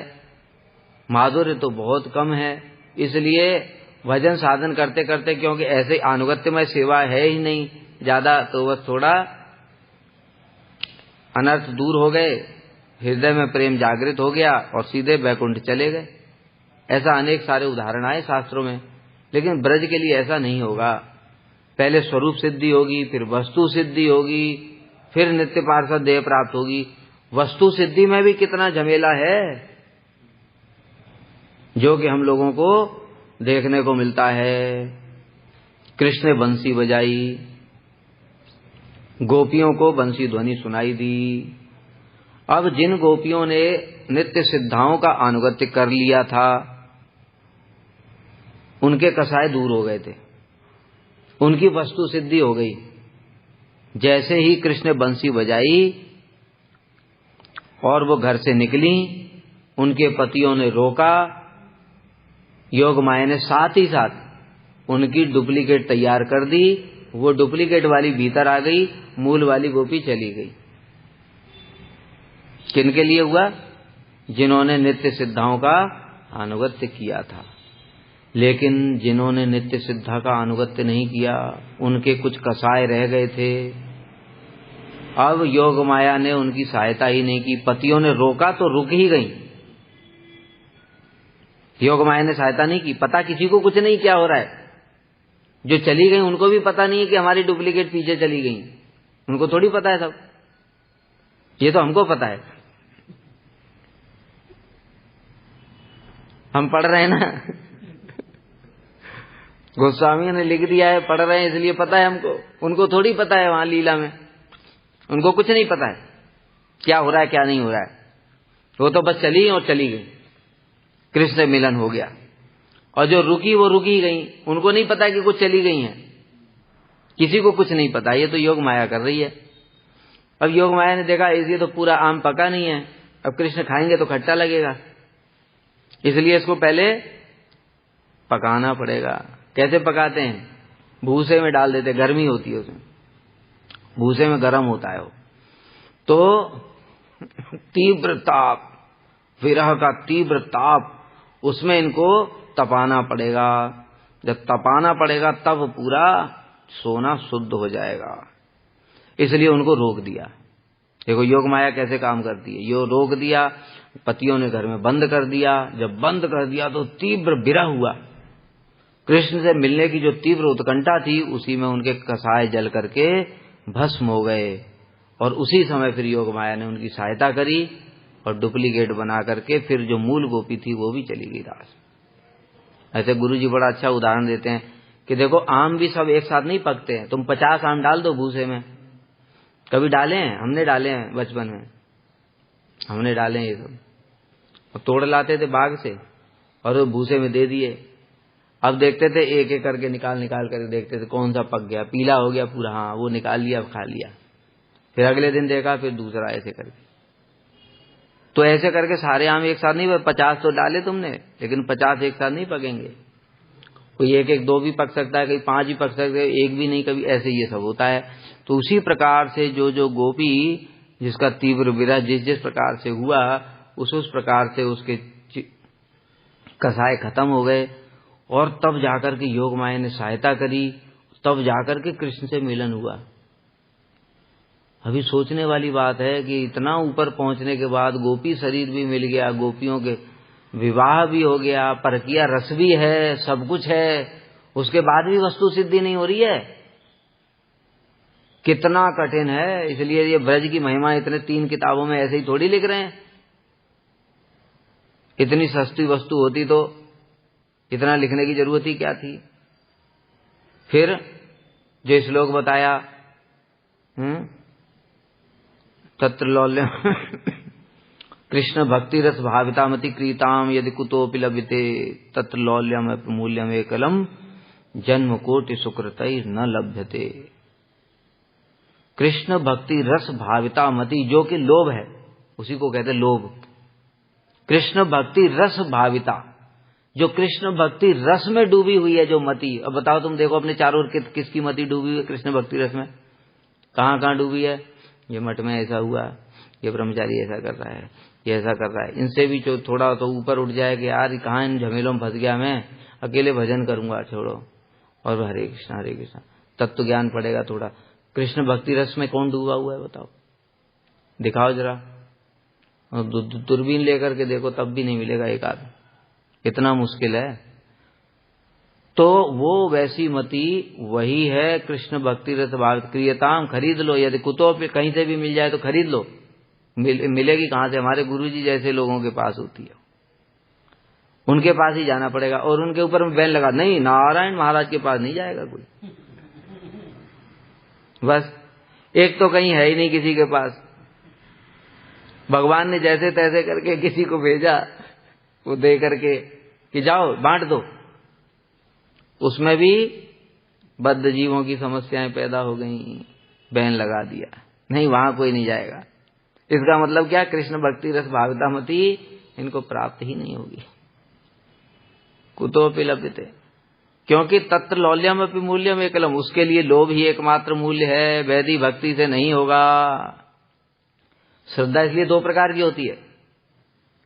Speaker 1: माधुर्य तो बहुत कम है। इसलिए भजन साधन करते करते, क्योंकि ऐसे अनुगत्यमय सेवा है ही नहीं ज्यादा, तो बस थोड़ा अनर्थ दूर हो गए, हृदय में प्रेम जागृत हो गया और सीधे वैकुंठ चले गए। ऐसा अनेक सारे उदाहरण आए शास्त्रों में। लेकिन ब्रज के लिए ऐसा नहीं होगा। पहले स्वरूप सिद्धि होगी, फिर वस्तु सिद्धि होगी, फिर नित्य पार्षद देह प्राप्त होगी। वस्तु सिद्धि में भी कितना झमेला है, जो कि हम लोगों को देखने को मिलता है। कृष्ण ने बंसी बजाई, गोपियों को बंसी ध्वनि सुनाई दी। अब जिन गोपियों ने नित्य सिद्धाओं का अनुगत्य कर लिया था, उनके कसाय दूर हो गए थे, उनकी वस्तु सिद्धि हो गई। जैसे ही कृष्ण ने बंसी बजाई और वो घर से निकली, उनके पतियों ने रोका, योग माया ने साथ ही साथ उनकी डुप्लीकेट तैयार कर दी। वो डुप्लीकेट वाली भीतर आ गई, मूल वाली गोपी चली गई। किनके लिए हुआ? जिन्होंने नित्य सिद्धाओं का अनुगत्य किया था। लेकिन जिन्होंने नित्य सिद्धा का अनुगत्य नहीं किया, उनके कुछ कसाय रह गए थे। अब योग माया ने उनकी सहायता ही नहीं की। पतियों ने रोका तो रुक ही गई, योग माया ने सहायता नहीं की। पता किसी को कुछ नहीं क्या हो रहा है। जो चली गई उनको भी पता नहीं है कि हमारी डुप्लीकेट पीछे चली गई। उनको थोड़ी पता है सब, ये तो हमको पता है, हम पढ़ रहे हैं ना। गोस्वामी ने लिख दिया है, पढ़ रहे हैं इसलिए पता है हमको, उनको थोड़ी पता है वहां लीला में, उनको कुछ नहीं पता है क्या हो रहा है क्या नहीं हो रहा है। वो तो बस चली और चली गई, कृष्ण से मिलन हो गया, और जो रुकी वो रुकी गई, उनको नहीं पता कि कुछ चली गई हैं, किसी को कुछ नहीं पता, ये तो योग माया कर रही है। अब योग माया ने देखा इसलिए तो पूरा आम पका नहीं है, अब कृष्ण खाएंगे तो खट्टा लगेगा, इसलिए इसको पहले पकाना पड़ेगा। कैसे पकाते हैं? भूसे में डाल देते, गर्मी होती है उसमें, भूसे में गर्म होता है वो, तो तीव्र ताप, विरह का तीव्र ताप, उसमें इनको तपाना पड़ेगा। जब तपाना पड़ेगा तब पूरा सोना शुद्ध हो जाएगा, इसलिए उनको रोक दिया। देखो योग माया कैसे काम करती है, यो रोक दिया, पतियों ने घर में बंद कर दिया। जब बंद कर दिया तो तीव्र विरह हुआ, कृष्ण से मिलने की जो तीव्र उत्कंठा थी उसी में उनके कसाय जल करके भस्म हो गए, और उसी समय फिर योग माया ने उनकी सहायता करी और डुप्लीकेट बना करके फिर जो मूल गोपी थी वो भी चली गई रास। ऐसे गुरुजी बड़ा अच्छा उदाहरण देते हैं कि देखो आम भी सब एक साथ नहीं पकते हैं, तुम 50 आम डाल दो भूसे में, कभी डाले हैं? हमने डाले हैं बचपन में, हमने डाले हैं ये सब, और तोड़ लाते थे बाग से और वो भूसे में दे दिए। अब देखते थे एक एक करके निकाल कर देखते थे कौन सा पक गया, पीला हो गया पूरा, हाँ वो निकाल लिया, खा लिया। फिर अगले दिन देखा, फिर दूसरा, ऐसे करके। तो ऐसे करके सारे आम एक साथ नहीं, 50 तो डाले तुमने, लेकिन 50 एक साथ नहीं पकेंगे, कोई एक एक 2 भी पक सकता है, कहीं 5 भी पक सकते हैं, एक भी नहीं, कभी ऐसे ये सब होता है। तो उसी प्रकार से जो जो गोपी जिसका तीव्र विरह जिस प्रकार से हुआ, उस प्रकार से उसके कसाय खत्म हो गए, और तब जाकर के योग माया ने सहायता करी, तब जाकर के कृष्ण से मिलन हुआ। अभी सोचने वाली बात है कि इतना ऊपर पहुंचने के बाद गोपी शरीर भी मिल गया, गोपियों के विवाह भी हो गया, परकिया रस भी है, सब कुछ है, उसके बाद भी वस्तु सिद्धि नहीं हो रही है, कितना कठिन है। इसलिए ये ब्रज की महिमा इतने 3 किताबों में ऐसे ही थोड़ी लिख रहे हैं, इतनी सस्ती वस्तु होती तो इतना लिखने की जरूरत ही क्या थी। फिर जो श्लोक बताया, तत्र लौल्यम कृष्ण भक्ति रस भावितामति क्रीताम यदि कुतोपि लभ्यते तत्र लौल्यम मूल्यम एकलम जन्म कोटि सुकृतैः न लभ्यते। कृष्ण भक्ति रस भावितामति, जो कि लोभ है, उसी को कहते लोभ। कृष्ण भक्ति रस भाविता, जो कृष्ण भक्ति रस में डूबी हुई है जो मति। अब बताओ तुम देखो अपने चारों ओर किसकी मति डूबी हुई है कृष्ण भक्ति रस में? कहाँ कहाँ डूबी है? ये मठ में ऐसा हुआ, ये ब्रह्मचारी ऐसा कर रहा है, ये ऐसा कर रहा है, इनसे भी जो थोड़ा तो ऊपर उठ जाए कि यार कहाँ इन झमेलों में फंस गया, मैं अकेले भजन करूंगा, छोड़ो, और हरे कृष्णा तत्व ज्ञान पड़ेगा थोड़ा। कृष्ण भक्ति रस में कौन डूबा हुआ है बताओ, दिखाओ जरा, दूरबीन लेकर के देखो तब भी नहीं मिलेगा एक आदमी, इतना मुश्किल है। तो वो वैसी मति वही है कृष्ण भक्ति रस भाव क्रियताम, खरीद लो, यदि कुतो पे कहीं से भी मिल जाए तो खरीद लो। मिलेगी कहाँ से? हमारे गुरुजी जैसे लोगों के पास होती है, उनके पास ही जाना पड़ेगा, और उनके ऊपर में बैन लगा, नहीं नारायण महाराज के पास नहीं जाएगा कोई। बस एक तो कहीं है ही नहीं किसी के पास, भगवान ने जैसे तैसे करके किसी को भेजा, वो दे करके कि जाओ बांट दो, उसमें भी बद्ध जीवों की समस्याएं पैदा हो गई, बैन लगा दिया, नहीं वहां कोई नहीं जाएगा। इसका मतलब क्या? कृष्ण भक्ति रस भावितामति इनको प्राप्त ही नहीं होगी। कुतोपि लभ्यते, क्योंकि तत्र लौल्यम अपि मूल्यम एकलम, उसके लिए लोभ ही एकमात्र मूल्य है, वैधि भक्ति से नहीं होगा। श्रद्धा इसलिए 2 प्रकार की होती है,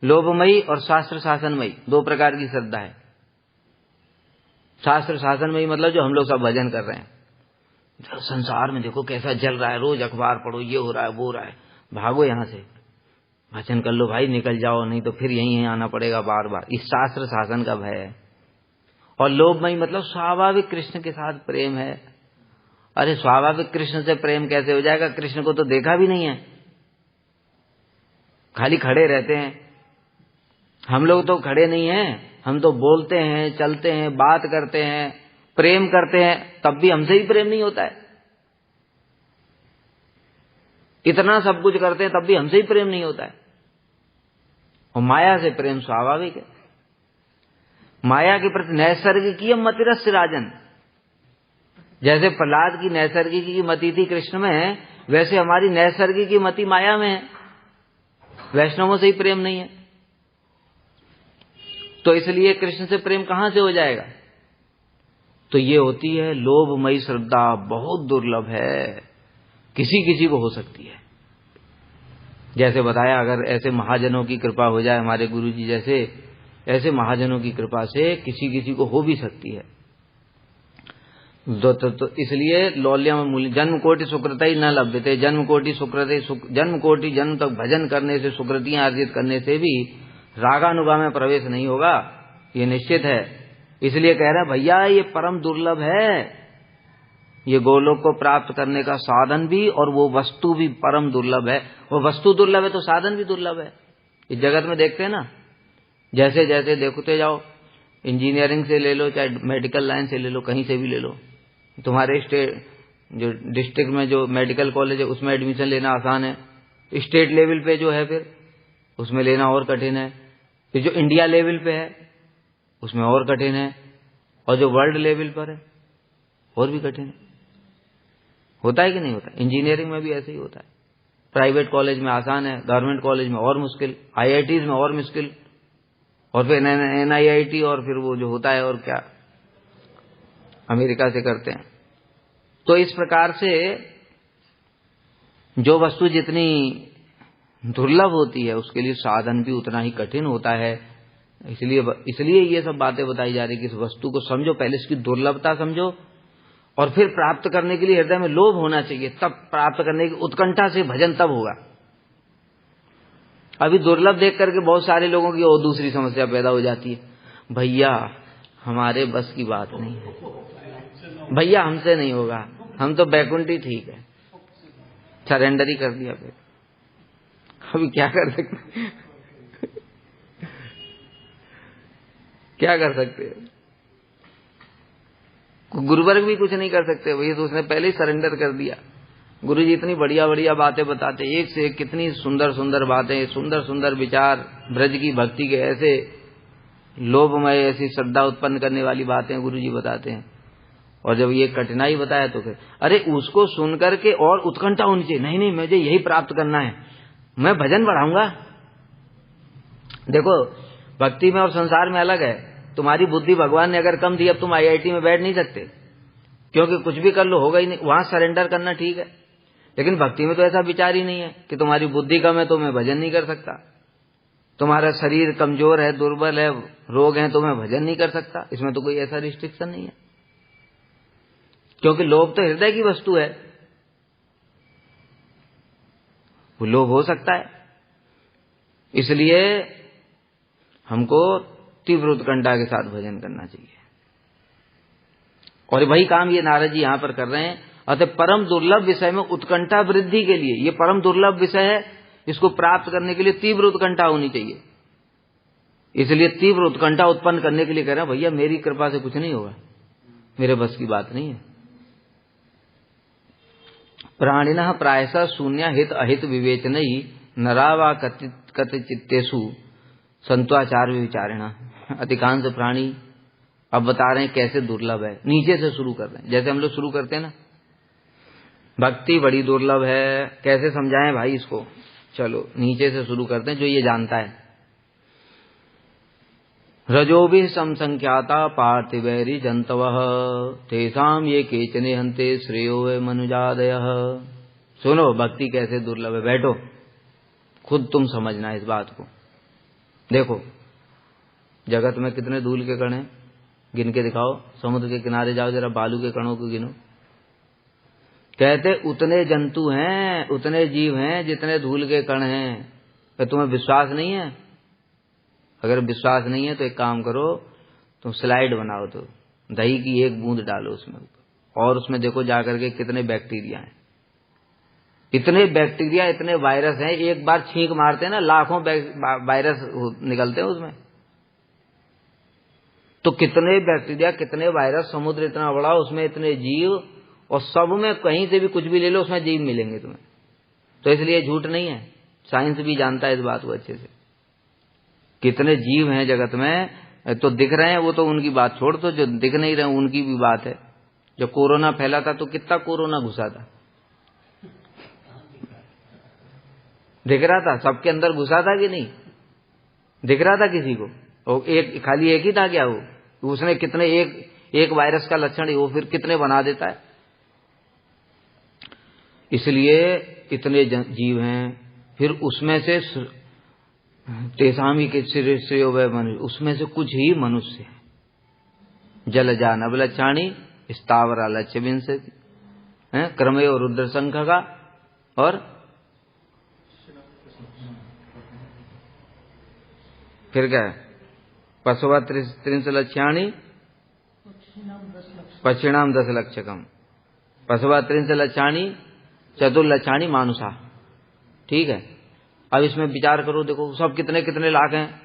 Speaker 1: लोभमयी और शास्त्र शासनमयी, 2 प्रकार की श्रद्धा है। शास्त्र शासनमयी मतलब जो हम लोग सब भजन कर रहे हैं, संसार में देखो कैसा जल रहा है, रोज अखबार पढ़ो, ये हो रहा है वो हो रहा है, भागो यहां से, भजन कर लो भाई, निकल जाओ, नहीं तो फिर यहीं आना पड़ेगा बार बार। इस शास्त्र शासन का भय है। और लोभमयी मतलब स्वाभाविक कृष्ण के साथ प्रेम है, अरे स्वाभाविक कृष्ण से प्रेम कैसे हो जाएगा? कृष्ण को तो देखा भी नहीं है, खाली खड़े रहते हैं। हम लोग तो खड़े नहीं हैं, हम तो बोलते हैं, चलते हैं, बात करते हैं, प्रेम करते हैं, तब भी हमसे ही प्रेम नहीं होता है। इतना सब कुछ करते हैं तब भी हमसे ही प्रेम नहीं होता है। और माया से प्रेम स्वाभाविक है। माया के प्रति नैसर्गिक मतिरस्य राजन, जैसे प्रहलाद की नैसर्गिक मति थी कृष्ण में, वैसे हमारी नैसर्गिक मति माया में है। वैष्णवों से ही प्रेम नहीं है, तो इसलिए कृष्ण से प्रेम कहां से हो जाएगा? तो ये होती है लोभमयी श्रद्धा, बहुत दुर्लभ है, किसी किसी को हो सकती है। जैसे बताया, अगर ऐसे महाजनों की कृपा हो जाए, हमारे गुरुजी जैसे, ऐसे महाजनों की कृपा से किसी किसी को हो भी सकती है। तो इसलिए लौल्यम मूल्य जन्म कोटि सुकृत ही न लभ्यते, जन्म कोटि सुकृत, जन्म कोटि जन्म तक भजन करने से, सुकृतियां अर्जित करने से भी रागानुगा में प्रवेश नहीं होगा, ये निश्चित है। इसलिए कह रहे हैं भैया ये परम दुर्लभ है, ये गोलोक को प्राप्त करने का साधन भी और वो वस्तु भी परम दुर्लभ है। वो वस्तु दुर्लभ है तो साधन भी दुर्लभ है। इस जगत में देखते हैं ना, जैसे जैसे देखते जाओ, इंजीनियरिंग से ले लो, चाहे मेडिकल लाइन से ले लो, कहीं से भी ले लो, तुम्हारे स्टेट जो डिस्ट्रिक्ट में जो मेडिकल कॉलेज है उसमें एडमिशन लेना आसान है, स्टेट लेवल पे जो है फिर उसमें लेना और कठिन है, फिर जो इंडिया लेवल पे है उसमें और कठिन है, और जो वर्ल्ड लेवल पर है और भी कठिन है। होता है कि नहीं होता? इंजीनियरिंग में भी ऐसे ही होता है। प्राइवेट कॉलेज में आसान है, गवर्नमेंट कॉलेज में और मुश्किल, IITs में और मुश्किल, और फिर NIIT, और फिर वो जो होता है और क्या अमेरिका से करते हैं। तो इस प्रकार से जो वस्तु जितनी दुर्लभ होती है उसके लिए साधन भी उतना ही कठिन होता है। इसलिए ये सब बातें बताई जा रही कि इस वस्तु को समझो, पहले इसकी दुर्लभता समझो, और फिर प्राप्त करने के लिए हृदय में लोभ होना चाहिए, तब प्राप्त करने की उत्कंठा से भजन तब होगा। अभी दुर्लभ देख करके बहुत सारे लोगों की और दूसरी समस्या पैदा हो जाती है, भैया हमारे बस की बात नहीं है, भैया हमसे नहीं होगा, हम तो बैकुंठी ठीक है, सरेंडर ही कर दिया। फिर अभी क्या कर सकते क्या कर सकते हैं? गुरुवर्ग भी कुछ नहीं कर सकते, वही तो उसने पहले ही सरेंडर कर दिया। गुरुजी इतनी बढ़िया बढ़िया बातें बताते, एक से एक कितनी सुंदर सुंदर बातें, सुंदर सुंदर विचार, ब्रज की भक्ति के ऐसे लोभमय, ऐसी श्रद्धा उत्पन्न करने वाली बातें गुरुजी बताते हैं। और जब ये कठिनाई बताया तो फिर अरे उसको सुन करके और उत्कंठा होनी चाहिए, नहीं नहीं मुझे यही प्राप्त करना है, मैं भजन बढ़ाऊंगा। देखो भक्ति में और संसार में अलग है। तुम्हारी बुद्धि भगवान ने अगर कम दी, अब तुम IIT में बैठ नहीं सकते, क्योंकि कुछ भी कर लो होगा ही नहीं। वहां सरेंडर करना ठीक है, लेकिन भक्ति में तो ऐसा विचार ही नहीं है कि तुम्हारी बुद्धि कम है तो मैं भजन नहीं कर सकता, तुम्हारा शरीर कमजोर है, दुर्बल है, रोग है तो मैं भजन नहीं कर सकता। इसमें तो कोई ऐसा रिस्ट्रिक्शन नहीं है, क्योंकि लोभ तो हृदय की वस्तु है, वो लोभ हो सकता है। इसलिए हमको तीव्र उत्कंठा के साथ भजन करना चाहिए, और वही काम ये नारद जी यहां पर कर रहे हैं। अतः परम दुर्लभ विषय में उत्कंठा वृद्धि के लिए, ये परम दुर्लभ विषय है, इसको प्राप्त करने के लिए तीव्र उत्कंठा होनी चाहिए। इसलिए तीव्र उत्कंठा उत्पन्न करने के लिए कह रहे हैं भैया मेरी कृपा से कुछ नहीं होगा, मेरे बस की बात नहीं है। प्राणिनः प्रायशः शून्य हित अहित विवेचनई नरावा कथिचित्तेषु संत्वाचार विचारणा। अधिकांश प्राणी अब बता रहे हैं कैसे दुर्लभ है, नीचे से शुरू कर रहे हैं। जैसे हम लोग शुरू करते हैं ना, भक्ति बड़ी दुर्लभ है, कैसे समझाएं भाई इसको, चलो नीचे से शुरू करते हैं, जो ये जानता है। रजोभिः समसंख्याता पार्थिवैरि जंतवः तेषां ये केचने हन्ते श्रेयो वे मनुजादयः। सुनो भक्ति कैसे दुर्लभ है, बैठो खुद तुम समझना इस बात को। देखो जगत में कितने धूल के कण हैं, गिन के दिखाओ। समुद्र के किनारे जाओ, जरा बालू के कणों को गिनो। कहते उतने जंतु हैं, उतने जीव हैं जितने धूल के कण हैं। तो तुम्हें विश्वास नहीं है? अगर विश्वास नहीं है तो एक काम करो, तुम स्लाइड बनाओ, तो दही की एक बूंद डालो उसमें, और उसमें देखो जाकर के कितने बैक्टीरिया हैं, इतने बैक्टीरिया, इतने वायरस हैं। एक बार छींक मारते हैं ना, लाखों वायरस निकलते हैं उसमें। तो कितने बैक्टीरिया, कितने वायरस, समुद्र इतना बड़ा, उसमें इतने जीव, और सब में कहीं से भी कुछ भी ले लो उसमें जीव मिलेंगे तुम्हें। तो इसलिए झूठ नहीं है, साइंस भी जानता है इस बात को अच्छे से। कितने जीव हैं जगत में, तो दिख रहे हैं वो तो उनकी बात छोड़ दो, जो दिख नहीं रहे उनकी भी बात है। जब कोरोना फैला था तो कितना कोरोना घुसा था, दिख रहा था, सबके अंदर घुसा था कि नहीं, दिख रहा था किसी को? और एक खाली एक ही था क्या वो? उसने कितने, एक वायरस का लक्षण वो फिर कितने बना देता है। इसलिए इतने जीव हैं, फिर उसमें से तेसामी के श्रेयो वै मनुष्य, उसमें से कुछ ही मनुष्य है। जलजा नवलक्षाणी स्थावरा लक्ष्य विंशति क्रमय और रुद्र संख का, और फिर क्या है, पशुवा त्रिंश लक्ष्याणी पक्षिणाम 10 लक्षकम, पशुवा त्रिंश लक्षाणी चतुर्लक्षाणी मानुषा। ठीक है, अब इसमें विचार करो, देखो सब कितने कितने लाख हैं।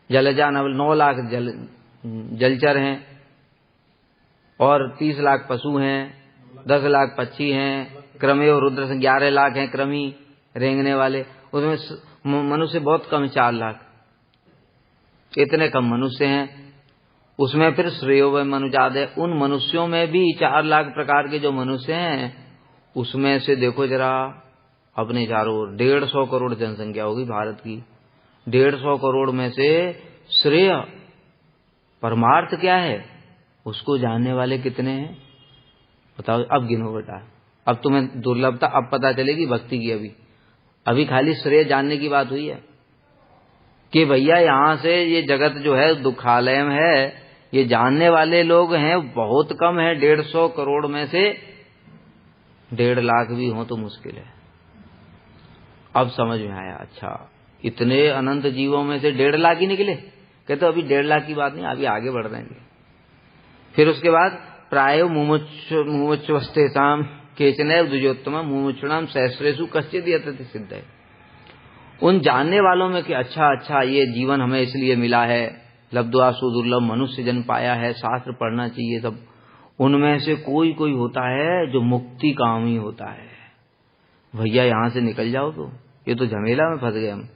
Speaker 1: जलजा नवल 9 लाख जलचर हैं, और 30 लाख पशु हैं, 10 लाख पक्षी हैं, क्रमे और रुद्र से 11 लाख हैं क्रमी रेंगने वाले। उसमें मनुष्य बहुत कम, 4 लाख, इतने कम मनुष्य हैं। उसमें फिर श्रेयो व मनुजाद है, उन मनुष्यों में भी 4 लाख प्रकार के जो मनुष्य हैं, उसमें से देखो जरा अपने चारों ओर 150 करोड़ जनसंख्या होगी भारत की। 150 करोड़ में से श्रेय परमार्थ क्या है उसको जानने वाले कितने हैं बताओ? अब गिनो बेटा, अब तुम्हें दुर्लभता अब पता चलेगी भक्ति की। अभी खाली श्रेय जानने की बात हुई है कि भैया यहाँ से ये जगत जो है दुखालय में है, ये जानने वाले लोग हैं बहुत कम है। 150 करोड़ में से 1.5 लाख भी हो तो मुश्किल है। अब समझ में आया, अच्छा इतने अनंत जीवों में से 1.5 लाख ही निकले। कहते अभी 1.5 लाख की बात नहीं, अभी आगे बढ़ रहे हैं। फिर उसके बाद प्रायो मुमुक्षुस्तेषाम केचनैव द्विजोत्तम मुमुक्षुणाम सहस्रेषु कश्चित् यतति सिद्ध है। उन जानने वालों में कि अच्छा ये जीवन हमें इसलिए मिला है, लब्ध्वा सुदुर्लभ मनुष्य जन्म पाया है, शास्त्र पढ़ना चाहिए सब। उनमें से कोई होता है जो मुक्ति कामी होता है। भैया यहाँ से निकल जाओ, तो ये तो झमेला में फंस गए हम,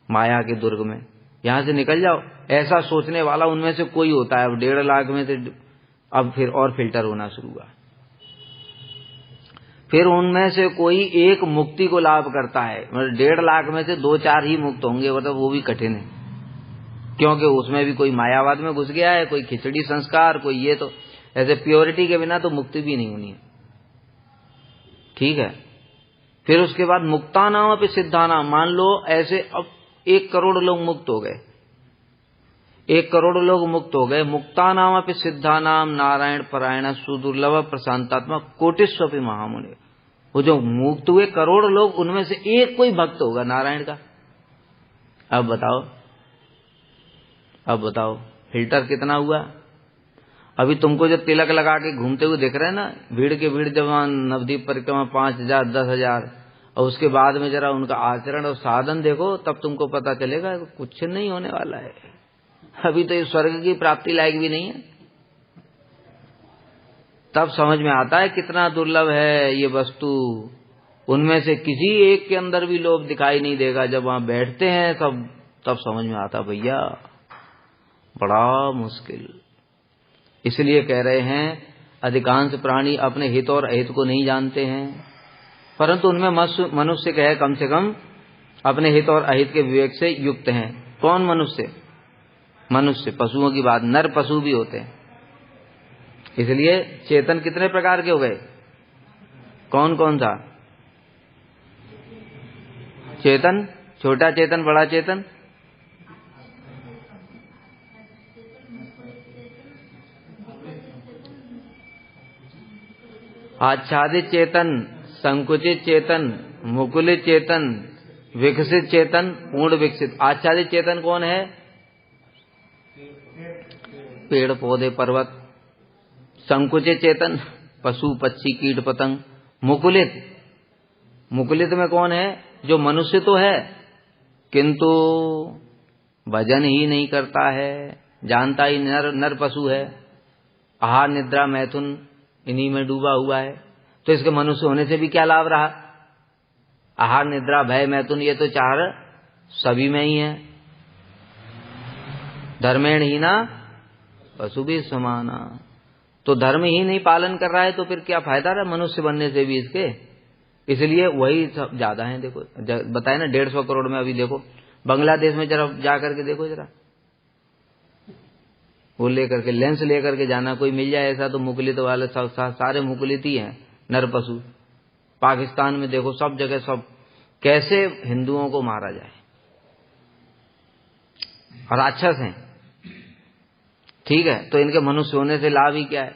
Speaker 1: माया के दुर्ग में, यहाँ से निकल जाओ, ऐसा सोचने वाला उनमें से कोई होता है। अब 1.5 लाख में से अब फिर और फिल्टर होना शुरू हुआ। फिर उनमें से कोई एक मुक्ति को लाभ करता है, मतलब 1.5 लाख में से 2-4 ही मुक्त होंगे, मतलब वो भी कठिन है, क्योंकि उसमें भी कोई मायावाद में घुस गया है, कोई खिचड़ी संस्कार, कोई ये। तो ऐसे प्योरिटी के बिना तो मुक्ति भी नहीं होनी है। ठीक है, फिर उसके बाद मुक्ता नाम पे सिद्धानाम, मान लो ऐसे अब 1 करोड़ लोग मुक्त हो गए, 1 करोड़ लोग मुक्त हो गए। मुक्ता नाम पे सिद्धानाम नारायण परायण सुदुर्लभ प्रशांतात्मा कोटिस्वपि महामुनि। वो जो मुक्त हुए करोड़ लोग, उनमें से एक कोई भक्त होगा नारायण का। अब बताओ फिल्टर कितना हुआ? अभी तुमको जो तिलक लगा के घूमते हुए दिख रहे हैं ना, भीड़ के भीड़, जब नवदीप परिक्रमा 5000 10,000, और उसके बाद में जरा उनका आचरण और साधन देखो, तब तुमको पता चलेगा कुछ नहीं होने वाला है। अभी तो ये स्वर्ग की प्राप्ति लायक भी नहीं है। तब समझ में आता है कितना दुर्लभ है ये वस्तु। उनमें से किसी एक के अंदर भी लोभ दिखाई नहीं देगा। जब वहां बैठते हैं तब समझ में आता भैया बड़ा मुश्किल। इसलिए कह रहे हैं अधिकांश प्राणी अपने हित और अहित को नहीं जानते हैं, परंतु उनमें मनुष्य कहे कम से कम अपने हित और अहित के विवेक से युक्त हैं। कौन मनुष्य? मनुष्य, पशुओं की बात, नर पशु भी होते हैं। इसलिए चेतन कितने प्रकार के हो गए? कौन कौन सा चेतन? छोटा चेतन, बड़ा चेतन? आच्छादित चेतन, संकुचित चेतन, मुकुलित चेतन, विकसित चेतन, पूर्ण विकसित। आच्छादित चेतन कौन है? पेड़ पौधे पर्वत, संकुचित चेतन, पशु पक्षी कीट पतंग। मुकुलित, मुकुलित में कौन है? जो मनुष्य तो है किंतु भजन ही नहीं करता है, जानता ही नर पशु है, आहार निद्रा मैथुन इन्हीं में डूबा हुआ है। तो इसके मनुष्य होने से भी क्या लाभ रहा? आहार निद्रा भय मैथुन ये तो चार सभी में ही है। धर्मेण ही ना पशु भी समाना, तो धर्म ही नहीं पालन कर रहा है तो फिर क्या फायदा रहा मनुष्य बनने से भी इसके। इसलिए वही सब ज्यादा है। देखो बताए ना 150 करोड़ में। अभी देखो बांग्लादेश में जरा जाकर के देखो, जरा वो लेकर के लेंस लेकर के जाना, कोई मिल जाए ऐसा तो मुकुलित वाले सारे मुकुलित ही हैं, नर पशु। पाकिस्तान में देखो सब जगह सब कैसे हिंदुओं को मारा जाए, और राक्षस हैं। ठीक है, तो इनके मनुष्य होने से लाभ ही क्या है?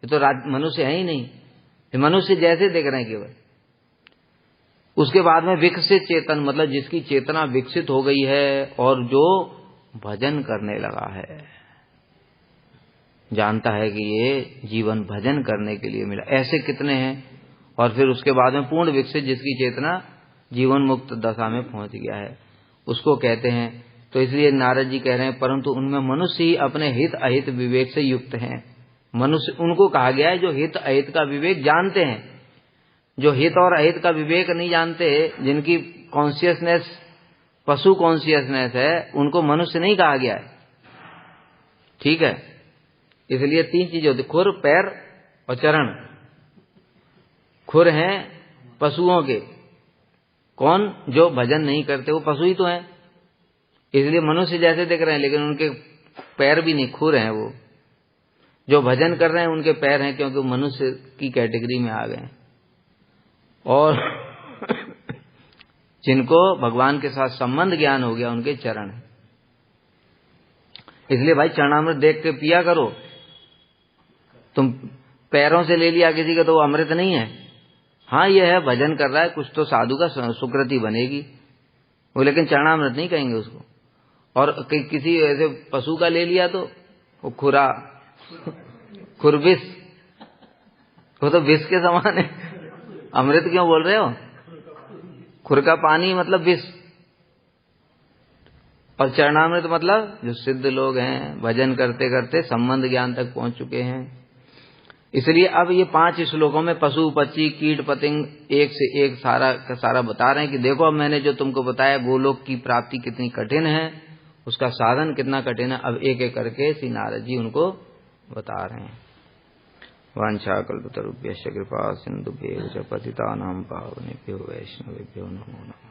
Speaker 1: ये तो मनुष्य है ही नहीं, ये मनुष्य जैसे देख रहे हैं केवल। उसके बाद में विकसित चेतन, मतलब जिसकी चेतना विकसित हो गई है और जो भजन करने लगा है, जानता है कि ये जीवन भजन करने के लिए मिला। ऐसे कितने हैं? और फिर उसके बाद में पूर्ण विकसित, जिसकी चेतना जीवन मुक्त दशा में पहुंच गया है, उसको कहते हैं। तो इसलिए नारद जी कह रहे हैं परंतु उनमें मनुष्य ही अपने हित अहित विवेक से युक्त हैं। मनुष्य उनको कहा गया है जो हित अहित का विवेक जानते हैं। जो हित और अहित का विवेक नहीं जानते, जिनकी कॉन्शियसनेस पशु कॉन्शियसनेस है, उनको मनुष्य नहीं कहा गया है। ठीक है, इसलिए 3 चीजें होती, खुर पैर और चरण। खुर हैं पशुओं के, कौन? जो भजन नहीं करते, वो पशु ही तो हैं। इसलिए मनुष्य जैसे देख रहे हैं, लेकिन उनके पैर भी नहीं, खुर हैं वो। जो भजन कर रहे हैं उनके पैर हैं, क्योंकि मनुष्य की कैटेगरी में आ गए। और जिनको भगवान के साथ संबंध ज्ञान हो गया, उनके चरण हैं। इसलिए भाई चरणामृत देख के पिया करो। तुम पैरों से ले लिया किसी का तो वो अमृत नहीं है। हाँ ये है भजन कर रहा है, कुछ तो साधु का सुकृति बनेगी वो, लेकिन चरणामृत नहीं कहेंगे उसको। और किसी ऐसे पशु का ले लिया तो वो खुरविष, वो तो विष के समान है। अमृत क्यों बोल रहे हो? खुर का पानी मतलब विष, और चरणामृत मतलब जो सिद्ध लोग हैं, भजन करते करते संबंध ज्ञान तक पहुंच चुके हैं। इसलिए अब ये 5 श्लोकों में पशु पक्षी कीट पतंग एक से एक सारा का सारा बता रहे हैं कि देखो अब मैंने जो तुमको बताया गोलोक की प्राप्ति कितनी कठिन है, उसका साधन कितना कठिन है। अब एक एक करके श्री नारद जी उनको बता रहे हैं। वांछाकल्पतरुभ्यश्च कृपा सिन्धुभ्यश्च पतितानां पावनेभ्यो वैष्णवेभ्यो नमो नमः।